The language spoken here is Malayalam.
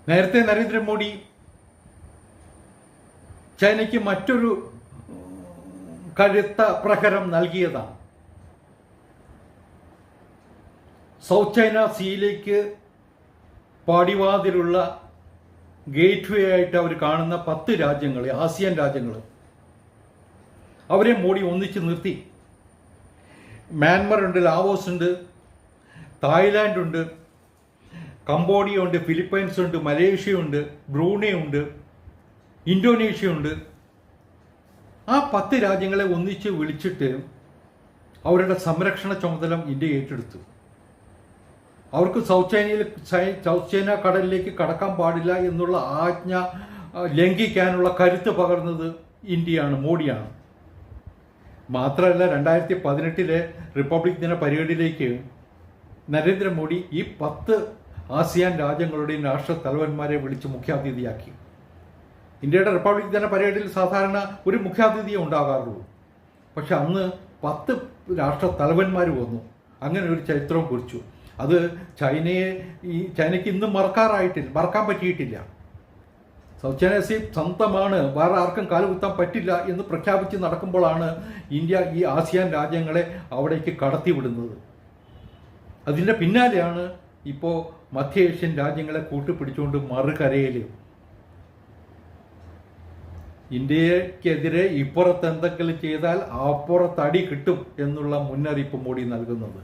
നേരത്തെ നരേന്ദ്രമോദി ചൈനയ്ക്ക് മറ്റൊരു കരുത്ത പ്രഹരം നൽകിയതാണ്. സൗത്ത് ചൈന സീയിലേക്ക് പാടിവാതിലുള്ള ഗേറ്റ് വേ ആയിട്ട് അവർ കാണുന്ന 10 രാജ്യങ്ങൾ, ആസിയാൻ രാജ്യങ്ങൾ, അവരെ മോഡി ഒന്നിച്ച് നിർത്തി. മ്യാൻമർ ഉണ്ട്, ലാവോസ് ഉണ്ട്, തായ്ലാൻഡ് ഉണ്ട്, കംബോഡിയ ഉണ്ട്, ഫിലിപ്പൈൻസ് ഉണ്ട്, മലേഷ്യ ഉണ്ട്, ബ്രൂണൈ ഉണ്ട്, ഇന്തോനേഷ്യ ഉണ്ട്. ആ 10 രാജ്യങ്ങളെ ഒന്നിച്ച് വിളിച്ചിട്ട് അവരുടെ സംരക്ഷണ ചുമതല ഇന്ത്യ ഏറ്റെടുത്തു. അവർക്ക് സൗത്ത് ചൈന കടലിലേക്ക് കടക്കാൻ പാടില്ല എന്നുള്ള ആജ്ഞ ലംഘിക്കാനുള്ള കരുത്ത് പകർന്നത് ഇന്ത്യയാണ്, മോഡിയാണ്. മാത്രമല്ല 2018 റിപ്പബ്ലിക് ദിന പരേഡിലേക്ക് നരേന്ദ്രമോദി ഈ 10 ആസിയാൻ രാജ്യങ്ങളുടെയും രാഷ്ട്ര തലവന്മാരെ വിളിച്ച് മുഖ്യാതിഥിയാക്കി. ഇന്ത്യയുടെ റിപ്പബ്ലിക് ദിന പരേഡിൽ സാധാരണ ഒരു മുഖ്യാതിഥിയെ ഉണ്ടാകാറുള്ളൂ. പക്ഷെ അന്ന് 10 രാഷ്ട്ര തലവന്മാർ വന്നു. അങ്ങനെ ഒരു ചരിത്രവും കുറിച്ചു. അത് ചൈനയ്ക്ക് ഇന്നും മറക്കാൻ പറ്റിയിട്ടില്ല. സൗത്ത് ചൈന സീ സ്വന്തമാണ്, വേറെ ആർക്കും കാലുകുത്താൻ പറ്റില്ല എന്ന് പ്രഖ്യാപിച്ച് നടക്കുമ്പോഴാണ് ഇന്ത്യ ഈ ആസിയാൻ രാജ്യങ്ങളെ അവിടേക്ക് കടത്തിവിടുന്നത്. അതിൻ്റെ പിന്നാലെയാണ് ഇപ്പോൾ മധ്യ ഏഷ്യൻ രാജ്യങ്ങളെ കൂട്ടുപിടിച്ചുകൊണ്ട് മറുകരയിൽ ഇന്ത്യക്കെതിരെ ഇപ്പുറത്ത് എന്തെങ്കിലും ചെയ്താൽ അപ്പുറത്തടി കിട്ടും എന്നുള്ള മുന്നറിയിപ്പ് മോഡി നൽകുന്നത്.